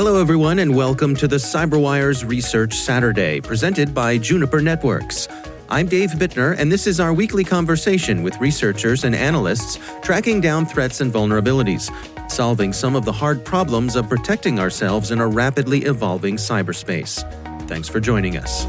Hello, everyone, and welcome to the CyberWire's Research Saturday, presented by Juniper Networks. I'm Dave Bittner, and this is our weekly conversation with researchers and analysts tracking down threats and vulnerabilities, solving some of the hard problems of protecting ourselves in a rapidly evolving cyberspace. Thanks for joining us.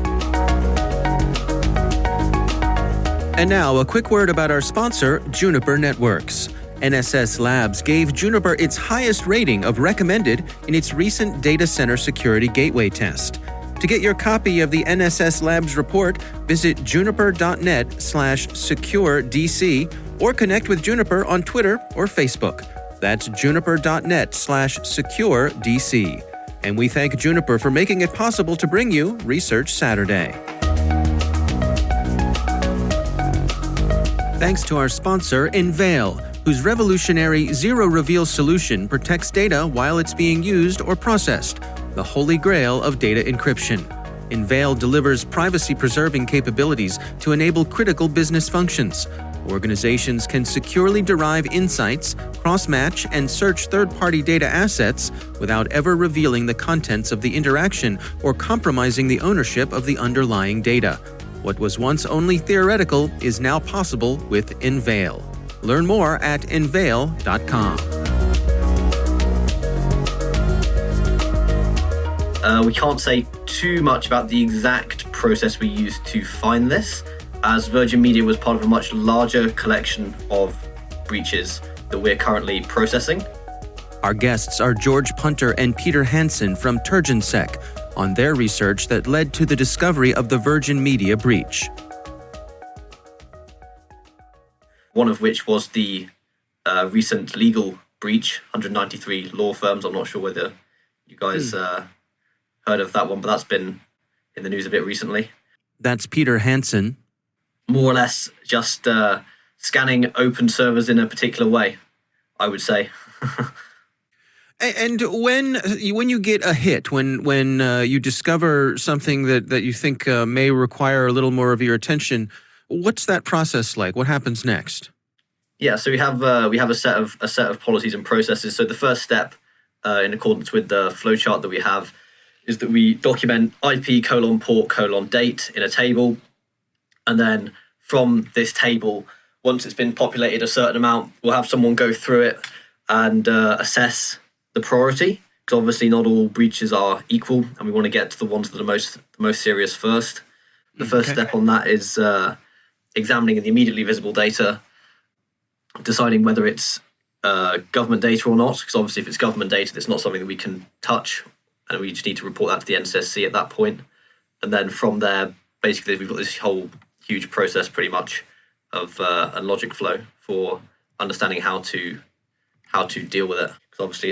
And now, a quick word about our sponsor, Juniper Networks. NSS Labs gave Juniper its highest rating of recommended in its recent data center security gateway test. To get your copy of the NSS Labs report, visit juniper.net/securedc or connect with Juniper on Twitter or Facebook. That's juniper.net/securedc. And we thank Juniper for making it possible to bring you Research Saturday. Thanks to our sponsor, Enveil, whose revolutionary zero-reveal solution protects data while it's being used or processed, the holy grail of data encryption. Enveil delivers privacy-preserving capabilities to enable critical business functions. Organizations can securely derive insights, cross-match, and search third-party data assets without ever revealing the contents of the interaction or compromising the ownership of the underlying data. What was once only theoretical is now possible with Enveil. Learn more at enveil.com. We can't say too much about the exact process we used to find this, as Virgin Media was part of a much larger collection of breaches that we're currently processing. Our guests are George Punter and Peter Hansen from TurgenSec on their research that led to the discovery of the Virgin Media breach. One of which was the recent legal breach, 193 law firms. I'm not sure whether you guys heard of that one, but that's been in the news a bit recently. That's Peter Hansen. More or less just scanning open servers in a particular way, I would say. And when you get a hit, when you discover something that you think may require a little more of your attention, what's that process like? What happens next? Yeah, so we have a set of policies and processes. So the first step, in accordance with the flowchart that we have, is that we document IP:/port:/date in a table, and then from this table, once it's been populated a certain amount, we'll have someone go through it and assess the priority. Because obviously not all breaches are equal, and we want to get to the ones that are the most serious first. The first step on that is examining the immediately visible data, deciding whether it's government data or not, because obviously if it's government data, it's not something that we can touch, and we just need to report that to the NSSC at that point. And then from there, basically, we've got this whole huge process pretty much of a logic flow for understanding how to deal with it. Because obviously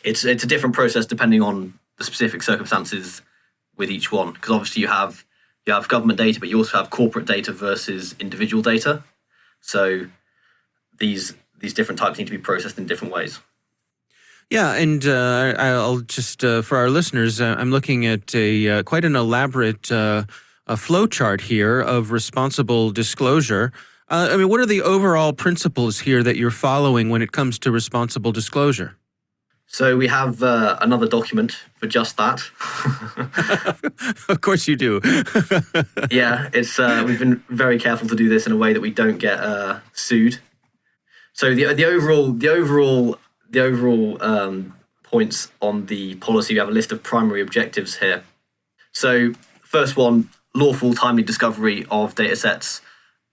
it's a different process depending on the specific circumstances with each one. Because obviously you have government data, but you also have corporate data versus individual data. So these different types need to be processed in different ways. Yeah, and I'll just, for our listeners, I'm looking at quite an elaborate flow chart here of responsible disclosure. What are the overall principles here that you're following when it comes to responsible disclosure? So we have another document for just that. Of course you do. Yeah, it's we've been very careful to do this in a way that we don't get sued. So the overall points on the policy, we have a list of primary objectives here. So first one, lawful timely discovery of data sets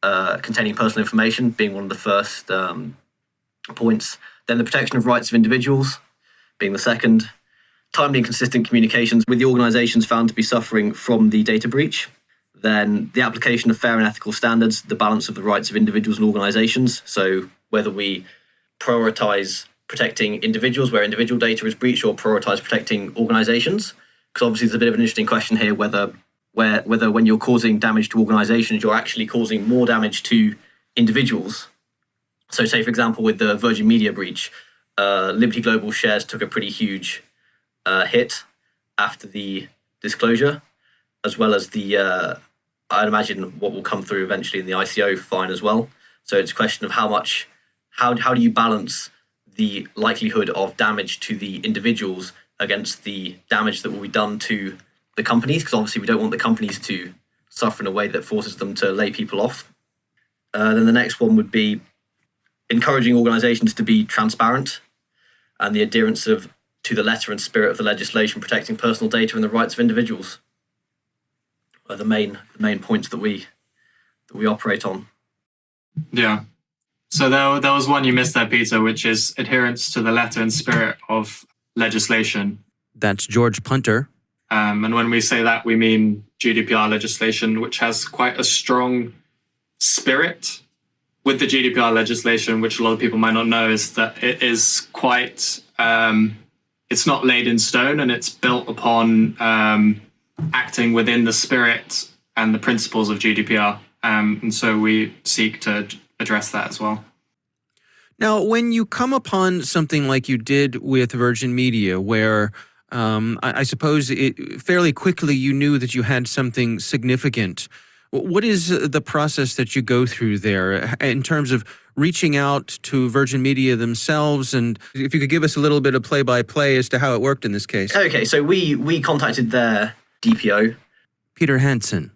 containing personal information being one of the first points. Then the protection of rights of individuals being the second. Timely and consistent communications with the organizations found to be suffering from the data breach. Then the application of fair and ethical standards, the balance of the rights of individuals and organizations. So whether we prioritize protecting individuals where individual data is breached or prioritize protecting organizations. Because obviously there's a bit of an interesting question here whether when you're causing damage to organizations, you're actually causing more damage to individuals. So say, for example, with the Virgin Media breach, Liberty Global shares took a pretty huge hit after the disclosure, as well as the, I'd imagine what will come through eventually in the ICO fine as well. So it's a question of how do you balance the likelihood of damage to the individuals against the damage that will be done to the companies, because obviously we don't want the companies to suffer in a way that forces them to lay people off. Then the next one would be encouraging organizations to be transparent and the adherence to the letter and spirit of the legislation protecting personal data and the rights of individuals are the main points that we operate on. Yeah. So there was one you missed there, Peter, which is adherence to the letter and spirit of legislation. That's George Punter. And when we say that, we mean GDPR legislation, which has quite a strong spirit. With the GDPR legislation, which a lot of people might not know, is that it is quite, it's not laid in stone, and it's built upon acting within the spirit and the principles of GDPR. And so we seek to address that as well. Now, when you come upon something like you did with Virgin Media, where I suppose fairly quickly you knew that you had something significant, what is the process that you go through there in terms of reaching out to Virgin Media themselves? And if you could give us a little bit of play-by-play as to how it worked in this case. Okay, so we contacted their DPO, Peter Hansen.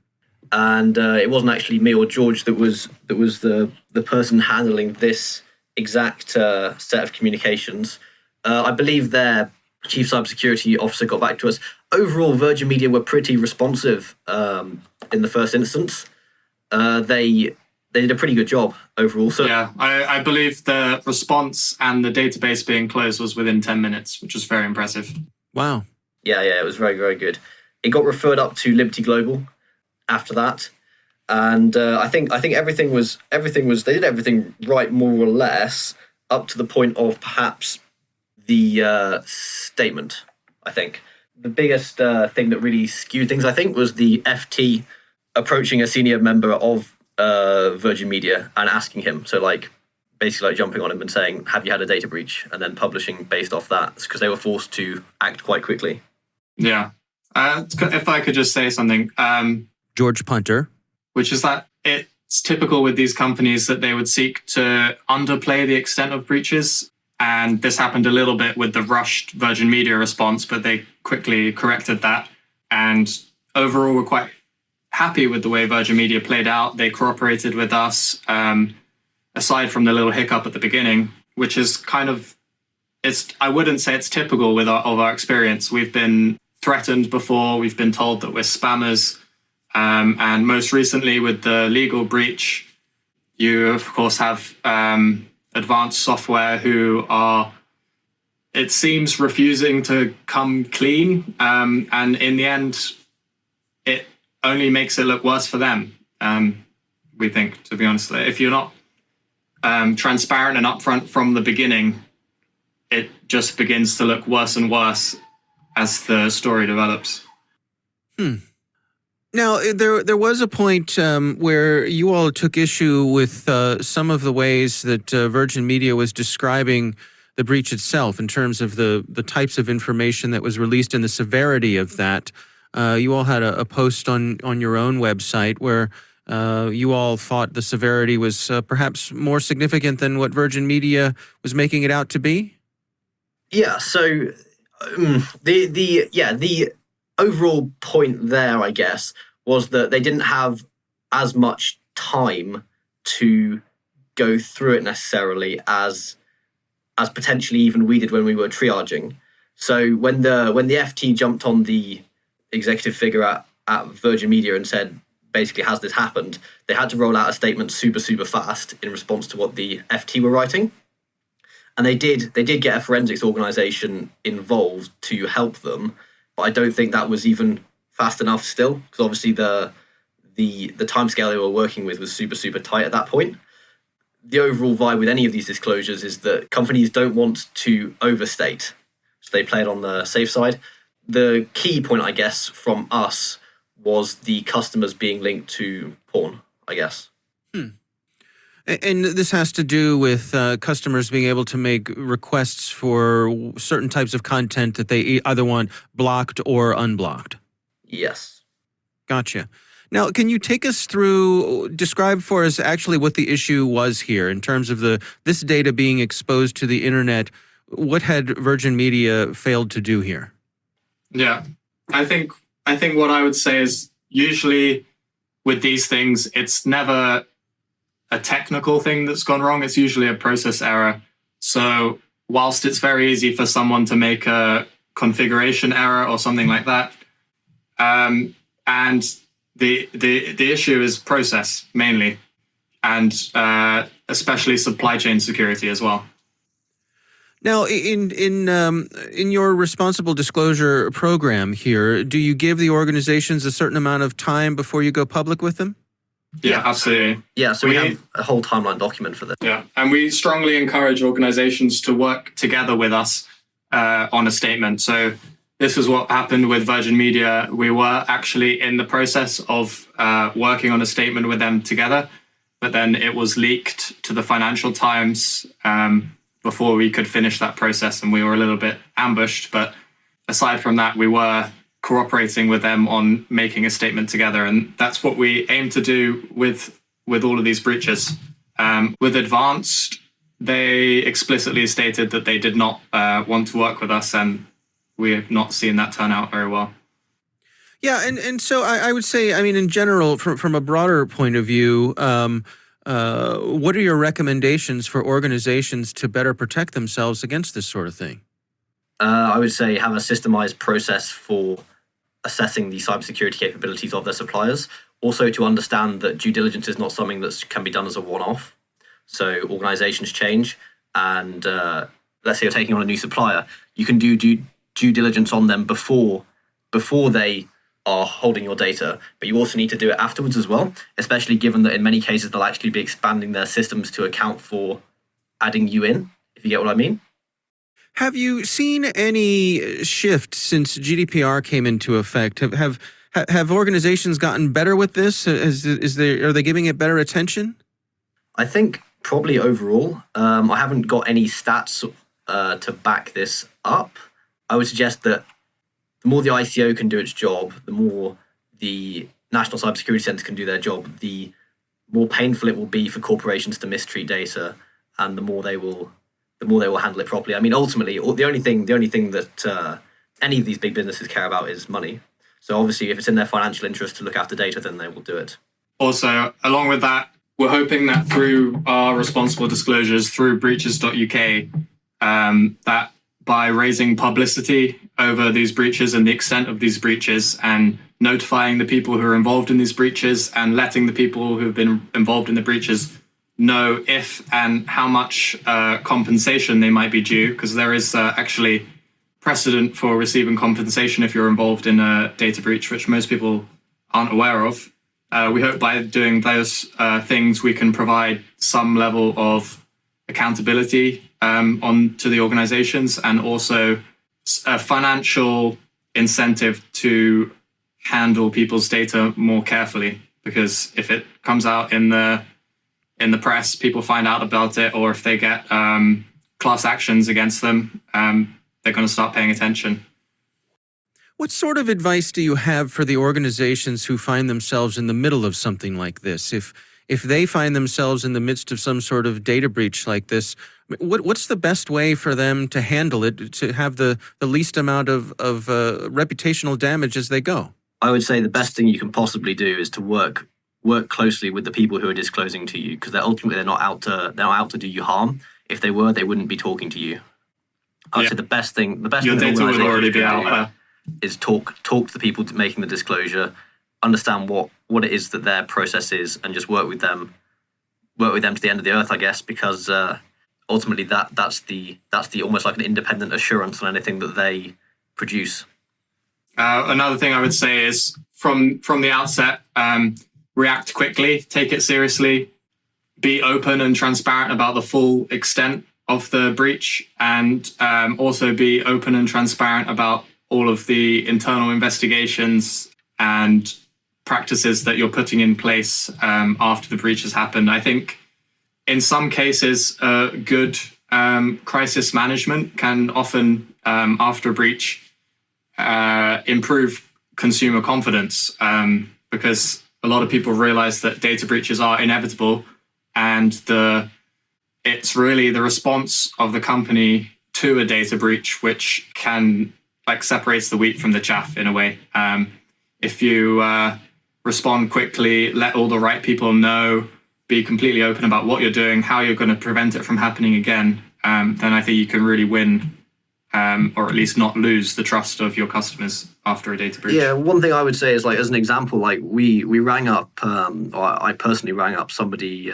And it wasn't actually me or George that was the person handling this exact set of communications. I believe their chief cybersecurity officer got back to us. Overall, Virgin Media were pretty responsive in the first instance. They did a pretty good job overall. So yeah, I believe the response and the database being closed was within 10 minutes, which was very impressive. Wow. Yeah, it was very, very good. It got referred up to Liberty Global after that, and I think everything was they did everything right more or less up to the point of perhaps the statement. I think the biggest thing that really skewed things, I think, was the FT approaching a senior member of Virgin Media and asking him, so basically jumping on him and saying, have you had a data breach, and then publishing based off that, because they were forced to act quite quickly. Yeah. If I could just say something. George Punter. Which is that it's typical with these companies that they would seek to underplay the extent of breaches. And this happened a little bit with the rushed Virgin Media response, but they quickly corrected that. And overall, we're quite happy with the way Virgin Media played out. They cooperated with us, aside from the little hiccup at the beginning, which is kind of, I wouldn't say it's typical of our experience. We've been threatened before. We've been told that we're spammers. And most recently with the legal breach, you, of course, have advanced software who are, it seems, refusing to come clean. And in the end, it only makes it look worse for them, we think, to be honest. If you're not transparent and upfront from the beginning, it just begins to look worse and worse as the story develops. Now, there was a point where you all took issue with some of the ways that Virgin Media was describing the breach itself in terms of the types of information that was released and the severity of that. You all had a post on your own website where you all thought the severity was perhaps more significant than what Virgin Media was making it out to be? Yeah, so the overall point there, I guess, was that they didn't have as much time to go through it necessarily as potentially even we did when we were triaging. So when the FT jumped on the executive figure at Virgin Media and said, basically, has this happened, they had to roll out a statement super, super fast in response to what the FT were writing. And they did get a forensics organization involved to help them, but I don't think that was even fast enough still, because obviously the timescale they were working with was super, super tight at that point. The overall vibe with any of these disclosures is that companies don't want to overstate, so they play it on the safe side. The key point, I guess, from us was the customers being linked to porn, I guess. And this has to do with customers being able to make requests for certain types of content that they either want blocked or unblocked. Yes. Gotcha. Now, can you take us through, describe for us actually what the issue was here in terms of this data being exposed to the internet? What had Virgin Media failed to do here? Yeah, I think what I would say is usually with these things, it's never a technical thing that's gone wrong. It's usually a process error. So whilst it's very easy for someone to make a configuration error or something like that, and the issue is process mainly, and especially supply chain security as well. Now, in your responsible disclosure program here, do you give the organizations a certain amount of time before you go public with them? Yeah, absolutely. Yeah, so we have a whole timeline document for this. Yeah, and we strongly encourage organizations to work together with us on a statement. So this is what happened with Virgin Media. We were actually in the process of working on a statement with them together, but then it was leaked to the Financial Times before we could finish that process, and we were a little bit ambushed. But aside from that, we were cooperating with them on making a statement together, and that's what we aim to do with all of these breaches. With Advanced, they explicitly stated that they did not want to work with us, and we have not seen that turn out very well. Yeah, and so I would say, I mean, in general, from a broader point of view, what are your recommendations for organizations to better protect themselves against this sort of thing? I would say have a systemized process for assessing the cybersecurity capabilities of their suppliers. Also, to understand that due diligence is not something that can be done as a one-off. So organizations change, and let's say you're taking on a new supplier, you can do due diligence on them before they are holding your data, but you also need to do it afterwards as well, especially given that in many cases they'll actually be expanding their systems to account for adding you in, if you get what I mean. Have you seen any shift since GDPR came into effect? Have organizations gotten better with this? Are they giving it better attention? I think probably overall. I haven't got any stats to back this up. I would suggest that the more the ICO can do its job, the more the National Cybersecurity Centre can do their job, the more painful it will be for corporations to mistreat data, and the more they will handle it properly. I mean, ultimately, the only thing that any of these big businesses care about is money. So obviously, if it's in their financial interest to look after data, then they will do it. Also, along with that, we're hoping that through our responsible disclosures through breaches.uk, that by raising publicity over these breaches and the extent of these breaches, and notifying the people who are involved in these breaches, and letting the people who have been involved in the breaches know if and how much compensation they might be due, because there is actually precedent for receiving compensation if you're involved in a data breach, which most people aren't aware of. We hope by doing those things, we can provide some level of accountability on to the organizations, and also a financial incentive to handle people's data more carefully, because if it comes out in the press, people find out about it, or if they get class actions against them, they're going to start paying attention. What sort of advice do you have for the organizations who find themselves in the middle of something like this? If they find themselves in the midst of some sort of data breach like this, what's the best way for them to handle it, to have the least amount of reputational damage as they go? I would say the best thing you can possibly do is to work closely with the people who are disclosing to you, because they're not out to do you harm. If they were, they wouldn't be talking to you. I'd say the best thing your data would already be out there. Is talk to the people making the disclosure, understand what it is that their process is, and just work with them to the end of the earth, I guess, because ultimately that's the almost like an independent assurance on anything that they produce. Another thing I would say is from the outset, react quickly, take it seriously, be open and transparent about the full extent of the breach, and also be open and transparent about all of the internal investigations and practices that you're putting in place after the breach has happened. I think in some cases, good crisis management can often, after a breach, improve consumer confidence, because a lot of people realize that data breaches are inevitable, and it's really the response of the company to a data breach, which can separates the wheat from the chaff in a way. If you respond quickly, let all the right people know, be completely open about what you're doing, how you're going to prevent it from happening again, then I think you can really win, or at least not lose the trust of your customers after a data breach. Yeah, one thing I would say is, as an example, we rang up, or I personally rang up somebody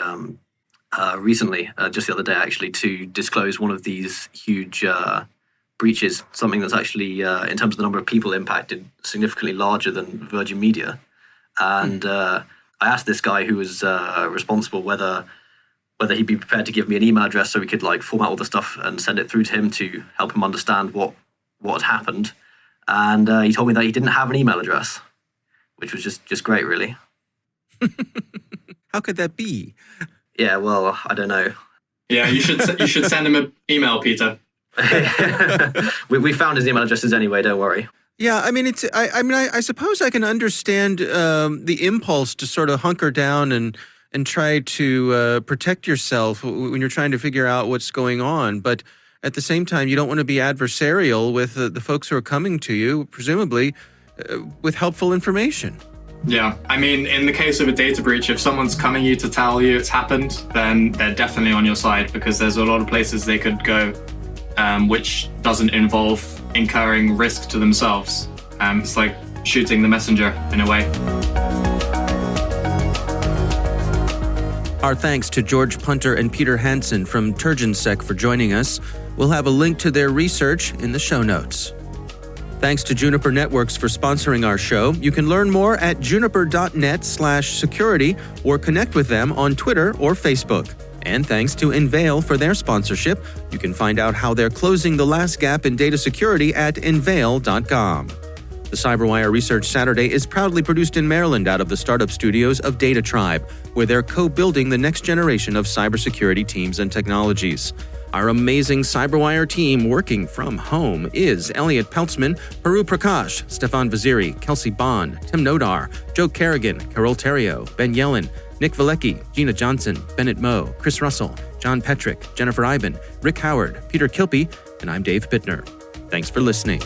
recently, just the other day actually, to disclose one of these huge breaches, something that's actually, in terms of the number of people impacted, significantly larger than Virgin Media. And I asked this guy who was responsible whether he'd be prepared to give me an email address so we could format all the stuff and send it through to him to help him understand what had happened. And he told me that he didn't have an email address, which was just great, really. How could that be? Yeah, well, I don't know. Yeah, you should send him an email, Peter. we found his email addresses anyway. Don't worry. Yeah, I mean, I suppose I can understand the impulse to sort of hunker down and try to protect yourself when you're trying to figure out what's going on. But at the same time, you don't want to be adversarial with the folks who are coming to you, presumably with helpful information. Yeah, I mean, in the case of a data breach, if someone's coming you to tell you it's happened, then they're definitely on your side, because there's a lot of places they could go which doesn't involve incurring risk to themselves. It's like shooting the messenger in a way. Our thanks to George Punter and Peter Hansen from TurgenSec for joining us. We'll have a link to their research in the show notes. Thanks to Juniper Networks for sponsoring our show. You can learn more at juniper.net/security or connect with them on Twitter or Facebook. And thanks to Enveil for their sponsorship. You can find out how they're closing the last gap in data security at enveil.com. The CyberWire Research Saturday is proudly produced in Maryland out of the startup studios of Data Tribe, where they're co-building the next generation of cybersecurity teams and technologies. Our amazing CyberWire team working from home is Elliot Peltzman, Paru Prakash, Stefan Vaziri, Kelsey Bond, Tim Nodar, Joe Kerrigan, Carol Terrio, Ben Yellen, Nick Valecki, Gina Johnson, Bennett Moe, Chris Russell, John Petrick, Jennifer Iben, Rick Howard, Peter Kilpie, and I'm Dave Bittner. Thanks for listening.